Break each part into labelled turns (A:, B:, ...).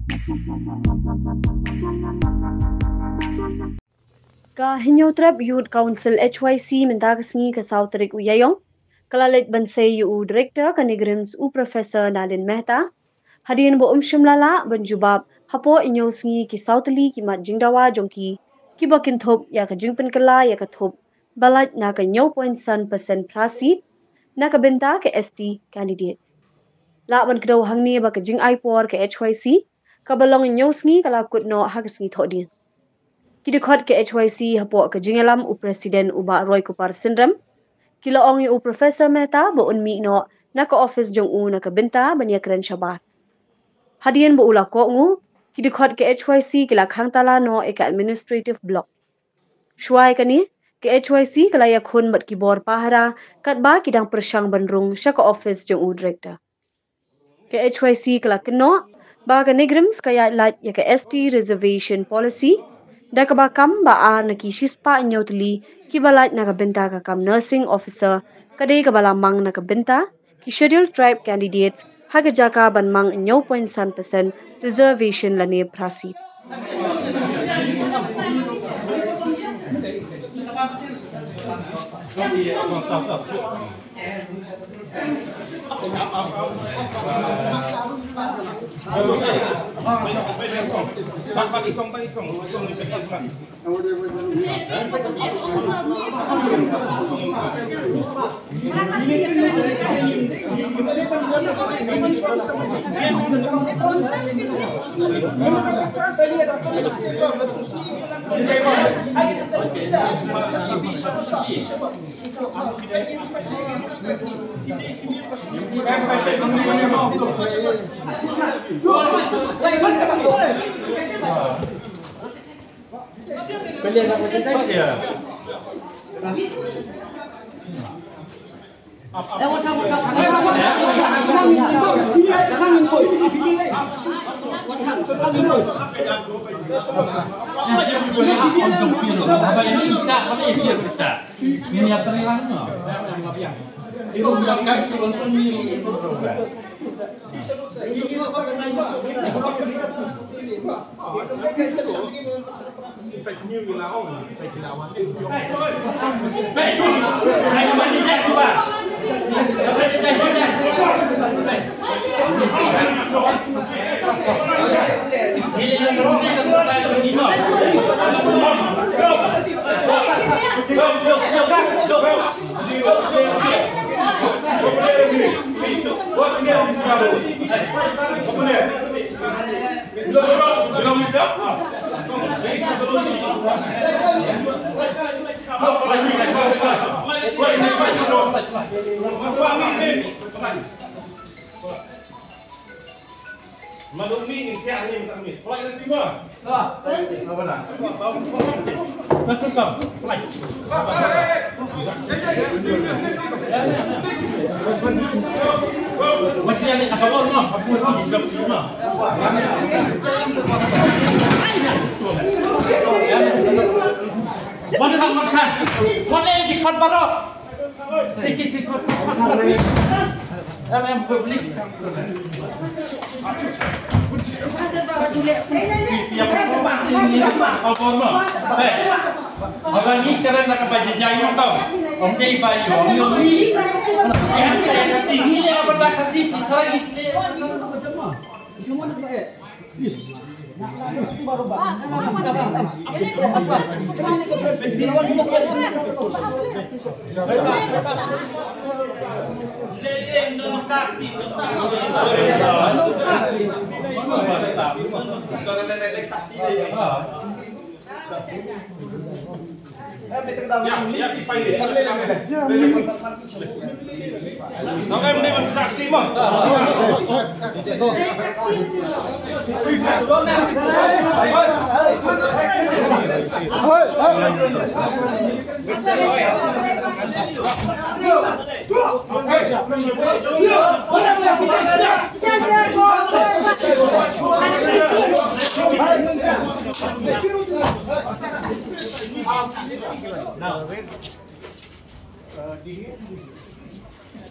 A: Ka Hinyotrap Youth Council HYC mendagasngi ke Sautrik Uyayong, kalalit bansay yu Director Kanigrims u Professor Nadine Mehta, hadirin bo Shimlala banjubab hapo inyosngi ki Sautali ki mat jingdawa jongki ki bakin thop ya ka jingpen kala ya ka thop balat na ka 0.1% prasit na ka benta ke ST candidate. La ban kdo hangni ba ka jing ipor ke HYC ka balong inyosngi kala kutno hagasngi thodin. Kidikot ke HYC hapo ke jingalam u Presiden uba Roy Kupar Syndrome, kila ong u Professor Mehta bo unmi no na ka office jong u na ka benta banya keren syabat. Hadian bo ula ko ngu, kidikot ke HYC kila khangtala no eka administrative block. Shuai kani, ke HYC kala ya khun bat kibor pahara kat ba kidang persyang bandrung sya ka office jong u director. Ke HYC kala keno, ba ka negrims kaya lat ya ka ST reservation policy, da ka ba kam ba a na ki shispa inyotli ki balat na ka benta ka kam nursing officer kadai ka bala mang na ka benta ki scheduled tribe candidates haga jaka ban mang 0.1% reservation lane prasi.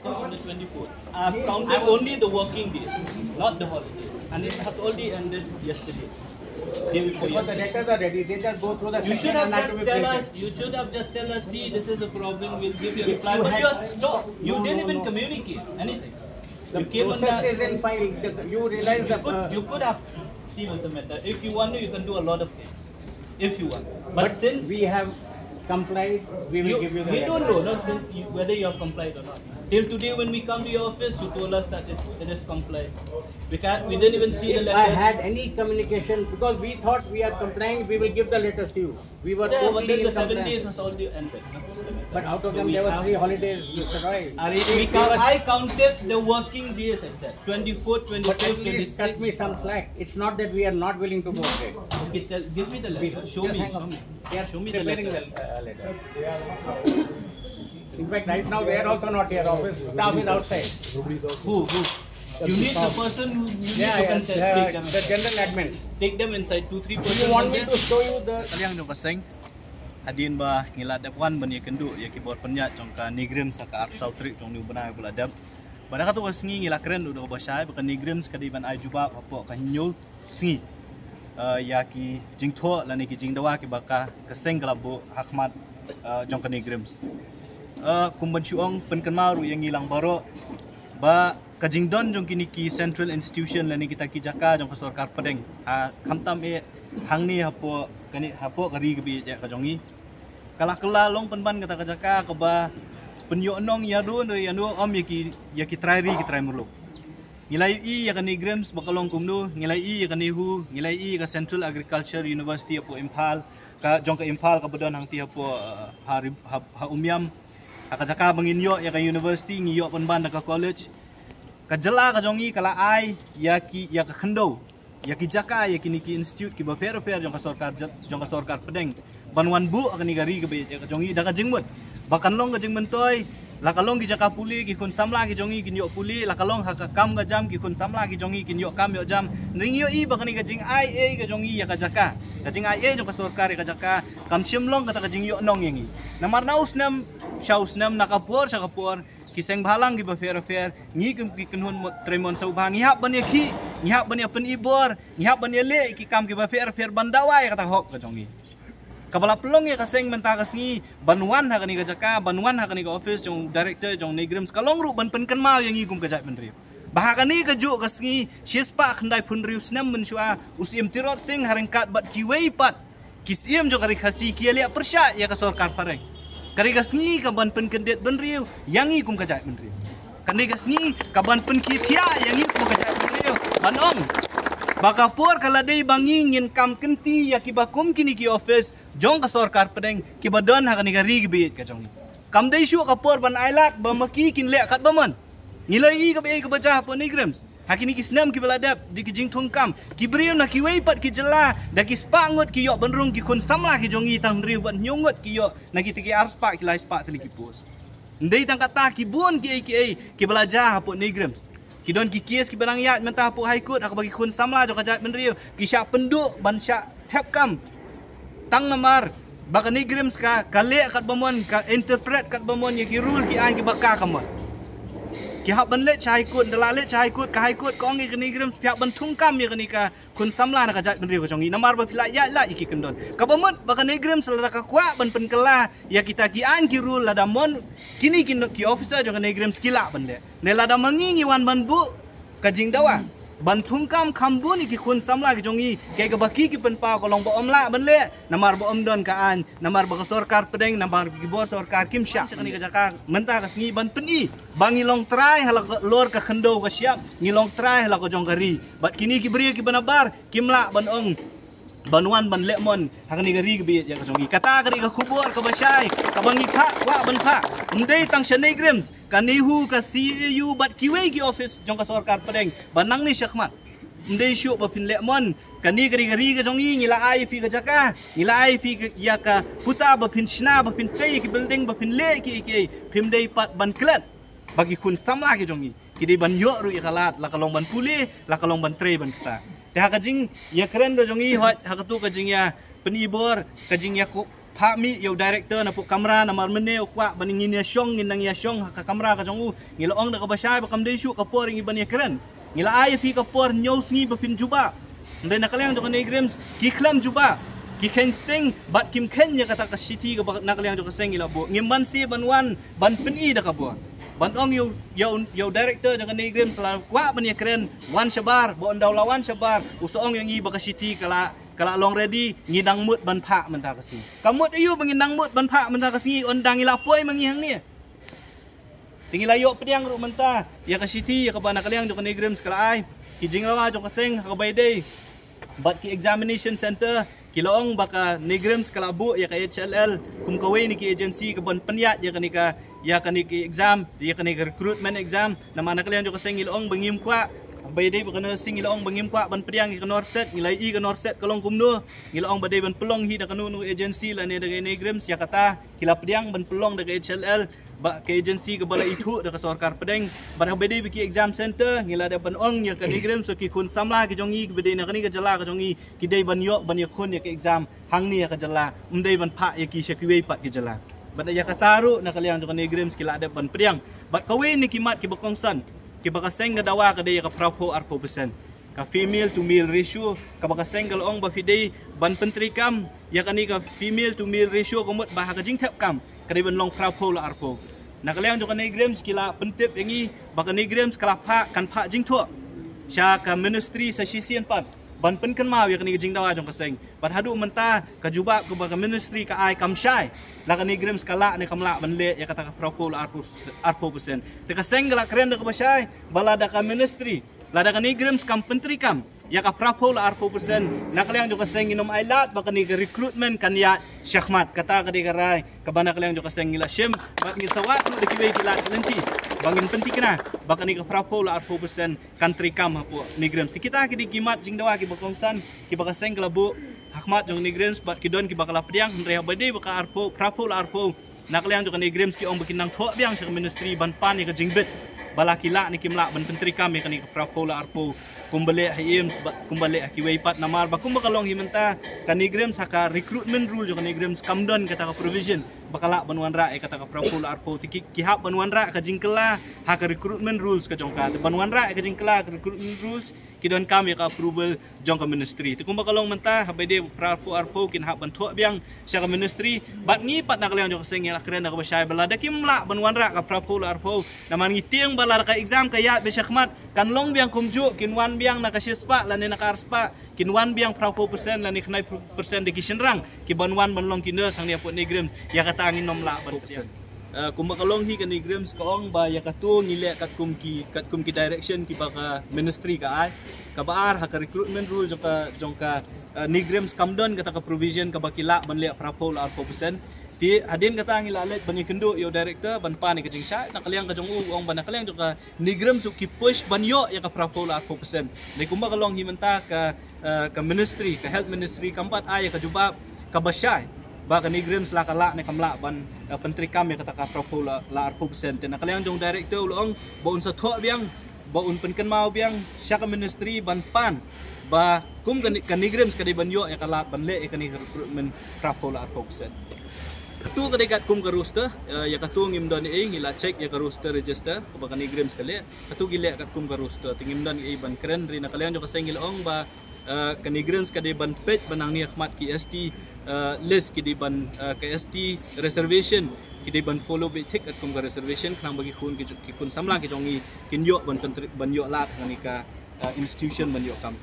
B: On the 24th. I've counted only the working days, not the holidays. and it has already ended yesterday. Day before
C: Because the
B: yesterday.
C: letters are ready, they just go through the
B: You should
C: section
B: have
C: and have to
B: just
C: be
B: tell
C: printed.
B: us. You should have just tell us. See, this is a problem. We'll give you a
C: Yes,
B: reply.
C: you
B: But
C: had-
B: you are stopped. You
C: No,
B: didn't
C: no,
B: even
C: no.
B: communicate anything.
C: The
B: You came on
C: process
B: that.
C: is in file. You realize
B: You could have seen Mr. Mehta. If you want to, you can do a lot of things. If you want. But since
C: we have complied, we will give you the
B: we
C: letter.
B: don't know no, since whether you have complied or not. Till today, when we come to your office, you told us that it is complied. We didn't even see the
C: If
B: letter.
C: I had any communication, because we thought we are complying, we will give the letters to you. We were
B: Yeah, but
C: totally
B: then
C: in
B: the 7
C: compliance.
B: days has already ended.
C: But out of
B: So
C: them,
B: we
C: there were
B: have-
C: 3 holidays, Mr. Roy.
B: I counted the working days, I said. 24th,
C: But
B: 25th,
C: at least cut
B: 26th.
C: me some slack. It's not that we are not willing to go ahead.
B: Okay, give me the letter. Show me.
C: Hang on. They are
B: Show me the
C: preparing
B: letter.
C: the letter. In fact, right now they are also not here. Office staff is outside.
B: Who? You need the person who you need
C: Yeah,
B: to
C: yeah,
B: contact. Take them
C: the
B: inside.
C: general admin.
B: Take them inside. 2-3
C: Do
B: persons.
C: you want me to show you the?
B: Kaliang no kaseng. Adin ba ngiladap wan ban ye kendu ye keyboard penya jongka nigrim sa ka art sautrik jong ni banai buladap. Bada ka tu singi ngila keren udah basai bukan nigrim sekadi ban ai juba apa ka hinyo singi. Ya ki jingtho lani ki jingdawa ki baka kaseng kalabu hakmat jongka nigrims. Kumban syuong penkenmaru yang ngilang baro ba kajingdon jong kini ki central institution lani kita ki jaka jong kasor kar pedeng khamtam e hangni hapo kani hapo kari gebi ja kajongi kala kala long penban kata kajaka ko ba penyo nong yadu no yanu om yaki trairi ki trai murlo ngilai i ya kani grams bakalong kumnu ngilai i ya kani hu ngilai i ka Central Agriculture University apo Impal ka jong ka Impal ka badon hang ti apo ha umyam akajaka banginyo ya ka university ngiyo penban ka college kajela kajongi kala ai ya ka khando ya ki jaka ya ki niki institute ki ba per jong ka sorkar pedeng banwan bu akani gari ke be ya kajongi da ka jingmut bakan long ka jingmen toy la kalong ki jaka puli ki kun samla ki jongi ki nyok puli la kalong ha ka kam ga jam ki kun samla ki jongi ki nyok kam yo jam ringyo i bakani ka jing ai e ka jongi ya ka jaka ka jing ai e jong ka sorkar ka jaka kam shimlong ka ta ka jing yo nong yangi namar naus nam shaus nam nakapor sa kapor kiseng balang gi ba fer ngi kum ki kunhun tremon sau bang ngi hap ban ye ki ngi hap ban ye pen ibor ngi hap ban ye le ki kam gi ba fer bandawai kata hok ka jongi kabala pelong ye kaseng menta kasngi banwan ha kani ka jaka banwan ha kani ka office jong director jong negrims kalong ru ban pen kan mau yang ngi kum ka jat benri bahakani ka ju kasngi shispa khandai punriu snam men shua usim tirot sing harengkat bat ki wei pat kisim jo kari khasi ki le persya ya ka sorkar pareng kari gasngi kaban pen kendet benriu yangi kum kajat benriu kani gasngi kaban pen kitia yangi kum kajat benriu banong bakapur kala dei bangi ngin kam kenti ya kibakum kini ki office jong ka sorkar pedeng ki badon ha kani gari gebet ka jong kam dei shu kapur ban ailat bamaki kin le kat baman ngilai i ka be ka baca po nigrams hakini ki snam ki beladap di ki jing thungkam ki briu na ki wei pat ki jela da ki spangut ki yo benrung ki kun samla ki jongi tang riu ban nyungut ki yo na ki tiki arspa ki lai spa teli ki pos ndei tang kata ki bun ki belajar hapo nigrams ki don ki kies ki benang yat mentah hapo haikut aku bagi kun samla jo kajat benriu ki syak penduk ban syak tepkam tang namar baka nigrams ka kale kat bamon ka interpret kat bamon ye ki rule ki an ki baka kamon ki hab ban le chai kut dalale chai kut ka hai kut kong ki nigram pihak ban thungkam ye kani ka kun samla na ka jat benri ko jongi namar ba pila ya la iki kendon ka bamut ba ka nigram selera ka kwa ban pen kala ya kita ki an ki rule la damon kini ki officer jo ka nigram skila ban le ne la da mangingi wan ban bu ka jingdawa ban thungkam khambuni ki kun samla ki jongi ke ka baki ki pen pa ko long ba omla ban le namar ba omdon ka an namar ba ka sorkar pedeng namar ki bo sorkar kim sya kani ka jaka menta ka singi ban peni bangi long try hala lor ka khendo ka siap ngilong try hala ko jong gari bat kini ki beri ki banabar kimla ban ong banwan ban lemon hakani gari ki bi ya ka jongi kata kari ka khubur ka basai ka bangi kha wa ban kha ndei tang shenegrims kanihu ka CEU bat kiwe ki office jong ka sorkar pedeng banang ni syakmat ndei syu ba pin lemon kani gari ka jongi ngila ai pi ka jaka ngila ai pi ya ka puta ba pin shna ba pin kai ki building ba pin le ki pim dei pat ban klat bagi kun samla ki jongi kidi ban yo ru ikalat la kalong ban puli la kalong ban tre ban kata te hakajing ya keren ka jongi hot hakatu ka jing ya penibor ka jing ya ku phami yo director na pu kamera na marmene kwa baningin ya syong nginang ya syong ka kamera ka jongu ngilong na ka basay ba kam dei syu ka poring iban ya keren ngila ay fi ka por nyaw sngi ba fin juba ndai nakaliang jo ka negrims ki khlam juba ki khen sting bat kim khen ya kata ka city ka nakaliang jo ka seng ngila bo ngimban si banwan ban peni da ka bo ban ong yo director jo ka negrims la kwa ban ya kren wan shabar bo ndaw lawan shabar usong yang i ba ka city kala long ready ngidang mut ban pha man ta kasi kamut ayu bangindang mut ban pha man ta kasi ondang ila poi mangihang ni tingil ayo pediang ru menta ya ka city ya ka bana kaliang jo ka negrims kala ai ki jinglawa jo ka seng ka bay day but ki examination center kiloong baka negrims kala bu ya ka HLL kum kawai ni ki agency ka ban panyat ya ka ni ki exam ya ka ni recruitment exam na mana kaliang jo ka seng ilong bangim kwa bay day baka nursing ilong bangim kwa ban pediang ki norset ngilai i ka norset kalong kumno ngilong baday ban pelong hi da kanu agency la ne da negrims ya kata kila pediang ban pelong da HLL ba ke agency ke bala itu da sarkar pedeng bar bede biki exam center ngila da ban ong ya ka negrims so ki kun samla ki jongi bede na kani ka jala ka jongi ki dei ban yo ban ya kun ya ke exam hang ni ya ka jala umdei ban pha ya ki shakiwe pat ki jala bada ya ka taru na kaliang ka negrims kila da ban pedang bat kawe ni kimat ki bakongsan ki bakaseng da dawa ka dei ka prapo arpo percent ka female to male ratio ka bakaseng ong ba fidei ban pentri kam ya kani ka female to male ratio komot bah ka jing thep kam kariban long prapo la arpo nakaliang jo ka negrims kila pentip yangi baka negrims kala pha kan pha jing tho sha ka ministry sa sisian pat ban pen kan ma ya ka ni jing dawa jong ka seng bat hadu menta ka juba ko baka ministry ka ai kam shai la ka negrims kala ne kamla ban le ya kata ka prapo la arpo percent te ka seng la kren da ka bashai bala da ka ministry la da ka negrims kam pentri kam ya ka prapo la arpo percent nakaliang jo ka seng inom ailat baka ni recruitment kan ya syahmat kata ka di karai ka bana kaliang jo ka seng ila shim bat ngi sawat no dikiwe kilat nanti bangin penting kena baka ni ka prapo la arpo percent country kam hapo negrims kita ki di gimat jing dawa ki bakongsan ki baka seng kalabu hakmat jong negrims bat ki don ki baka la pediang ndre bade baka arpo prapo la arpo nakaliang jo ka negrims ki ong bakinang tho biang sa ministry ban pan ni ka jingbet bala kila ni kimla ban pentri kam ya kani ka prapo la arpo kumbale hayim kumbale akiway pat namar ba kumbakalong himenta kanigrims haka recruitment rule jo kanigrims kamdon kata ka provision bakala banwan ra kata ka prapo la arpo kihap banwan ra ka jingkela haka recruitment rules ka jongka banwan ra ka jingkela ka recruitment rules kidon kam ya ka approval jongka ministry ti kumbakalong menta habede prapo arpo kinhap ban tho biang sa ka ministry bat ngi pat nakaliang jo kaseng ya kren ka basay bala da kimla banwan ra ka prapo la arpo naman ngitiang bala ka exam kaya be syakmat kanlong biang kumju kinwan biang nakasispa lani nakarspa kinwan biang prapo persen lani knai persen de kishenrang kibanwan banlong kinus sang dia pot negrims ya kata angin nomla persen kumbakalong hi kan negrims kaong ba ya katu ngile kat kum ki direction ki baka ministry ka ai kabaar ha ka recruitment rule jongka negrims kamdon kata ka provision ka bakila banle prapo la arpo persen ti adin kata angin lalet bani kendu yo director ban pani ka jingsha nakaliang ka jong ong ban nakaliang joka nigram su ki push ban yo ya ka prapo la 4% ni kumba kalong himenta ka ministry ka health ministry kampat ay ka juba ka basyay ba ka nigrams la kala ni kamla ban pentri kam ya kata ka prapo la 4% nakaliang jong director ulong baun sa tho biang baun penken mau biang sya ka ministry ban pan ba kum ka nigrams ka di ban yo ya kala ban le ka ni recruitment prapo la 4% tu kadikat kum ka roster ya katu ngimdan e ngila check ya ka roster register ko baka negrims kale katu gile kat kum ka roster tingimdan e ban kren ri nakalian jo kaseng ilong ba ka negrims ka de ban page banang ni khmat ki ST list ki di ban ka ST reservation ki di ban follow be tik kat kum ka reservation khang bagi kun ki kun samlang ki jongi kin yo ban yo lat ngani ka institution ban yo kam